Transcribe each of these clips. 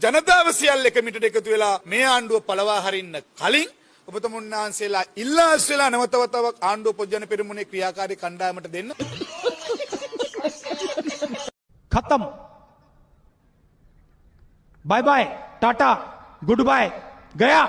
ජනතාව සියල්ල එක මිටට එකතු වෙලා මේ ආණ්ඩුව පළවා හරින්න කලින් ඔබතුමුන් වහන්සේලා ඉල්ලාස් වෙලා නැවතවතාවක් ආණ්ඩුව පොජ්ජන පෙරමුණේ ක්‍රියාකාරී කණ්ඩායමට දෙන්න. खत्म बाय बाय टाटा गुड बाय गया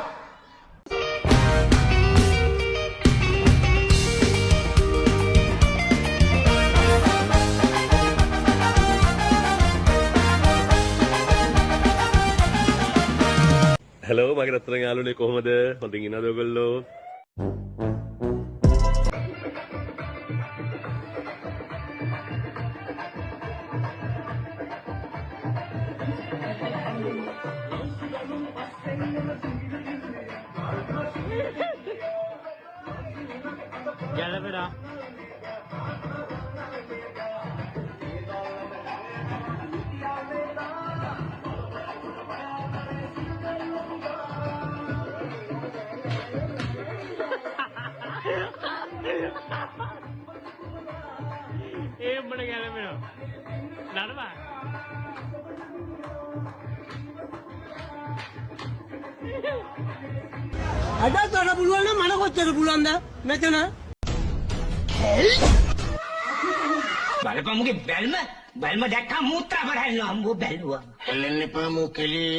හලෝ මගේ රත්තරන් යාළුවනේ කොහමද? හොඳින් ඉන්නවද ඔයගොල්ලෝ? ගැලපෙනා ඒම්බට ගැලපෙනවා නඩවා අදත් වඩ පුළුවන් නම් මට කොච්චර පුළුවන්ද මෙතන බලපමුගේ බැල්ම දැක්කම මුත්‍රා බලන්න අම්බෝ බැලුවා එල්ලෙන්න එපා මොකෙලී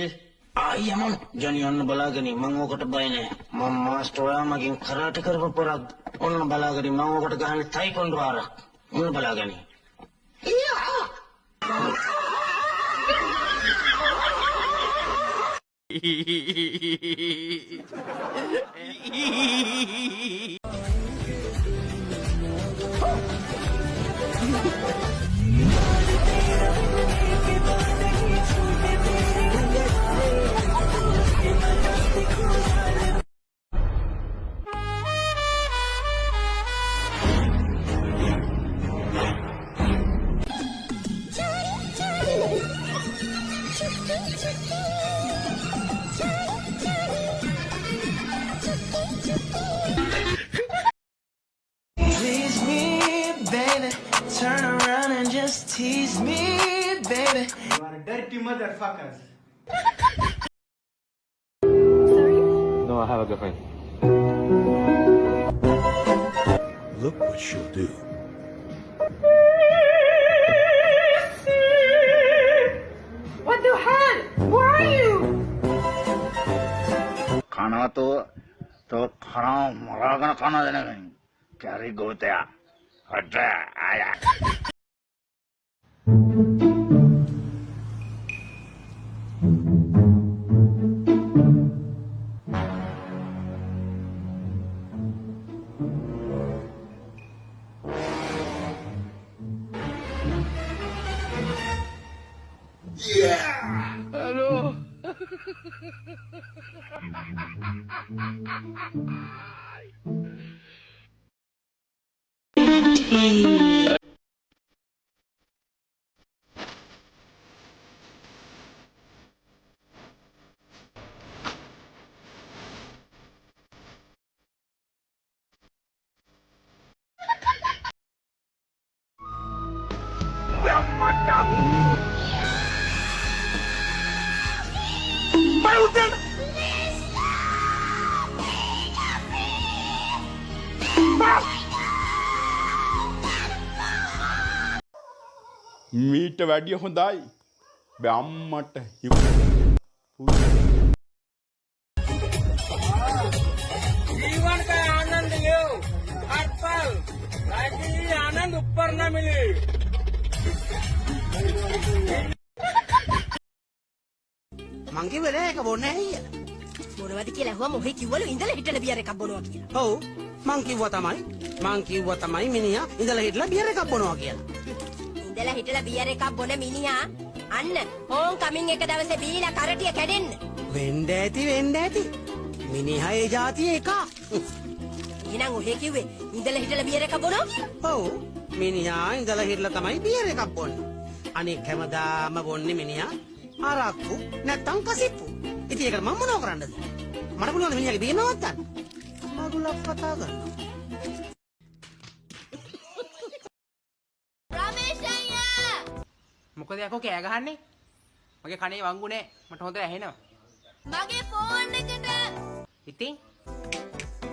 ආයමන් ජනියන්න බලාගෙන මම ඔකට බය නෑ මම මාස්ටර් මගෙන් කරාටි කරපු පොරක් ඔන්න බලාගෙන මම ඔකට ගහන්නේ තයිකොන්ඩෝ ආරක් ඔන්න බලාගෙන Please me, baby. Turn around and just tease me, baby. You are a dirty motherfuckers. No, I have a girlfriend. Look what she'll do. What the hell? Who are you? කනවා තෝ කනවා මරාගෙන කනවා දැනගන්න කැරි ගෝතයා හට ආය මීට වැඩිය හොඳයි. බැම්මට जीवन का आनंद लो हर पल ताकि ये आनंद ऊपर न मिले මං කිව්වේ නෑ ඒක බොන්නේ නැහැ කියලා. මොනවද කියලා ඇහුවා මොහේ කිව්වලු ඉඳලා හිටලා බියර් එකක් බොනවා කියලා. ඔව් මං කිව්වා තමයි මිනිහා ඉඳලා හිටලා බියර් එකක් බොනවා කියලා. ඉඳලා හිටලා බියර් එකක් බොන මිනිහා අන්න හෝම් කමින් එක දවසේ බීලා කරටිය කැඩෙන්න. වෙන්න ඇති මිනිහා ඒ જાතිය එක. එහෙනම් ඔහේ කිව්වේ ඉඳලා හිටලා බියර් එකක් බොනවා කියලා? ඔව් මිනිහා ඉඳලා හිටලා තමයි බියර් එකක් බොන්නේ. අනික හැමදාම බොන්නේ මිනිහා ආරක්කු නැත්තම් කසිප්පු. ඉතින් ඒකට මම මොනව කරන්නද? මට පුළුවන් මිනිහාගේ බියර් නවත්තන්න. මගුලක් කතා කරනවා. රමේෂ් අයියා! මොකද යකෝ කෑ ගහන්නේ? මගේ කනේ වංගු නෑ. මට හොඳට ඇහෙනවා. මගේ ෆෝන් එකට ඉතින්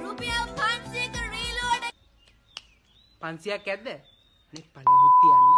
රුපියල් 500ක රීලෝඩ් 500ක් ඇද්ද? අනිත් පළය මුට්ටි යන්න.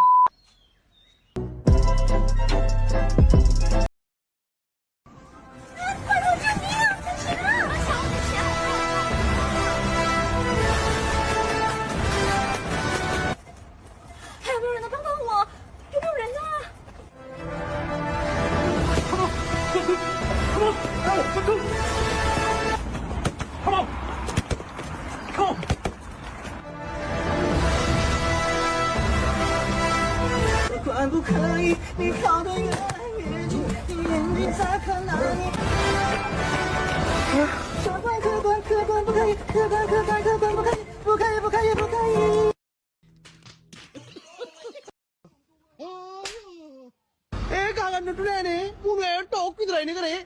ඒ ගහන්නට නෑනේ මුගේ ටෝක් විතරයිනේ කරේ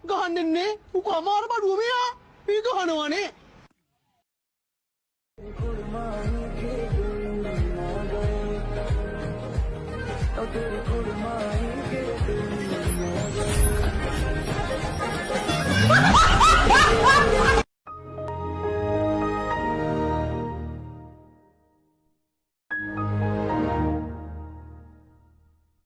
ගහන්න දෙන්නේ උක අමාරු බඩුව මෙයා මේ ගහනවානේ Oh,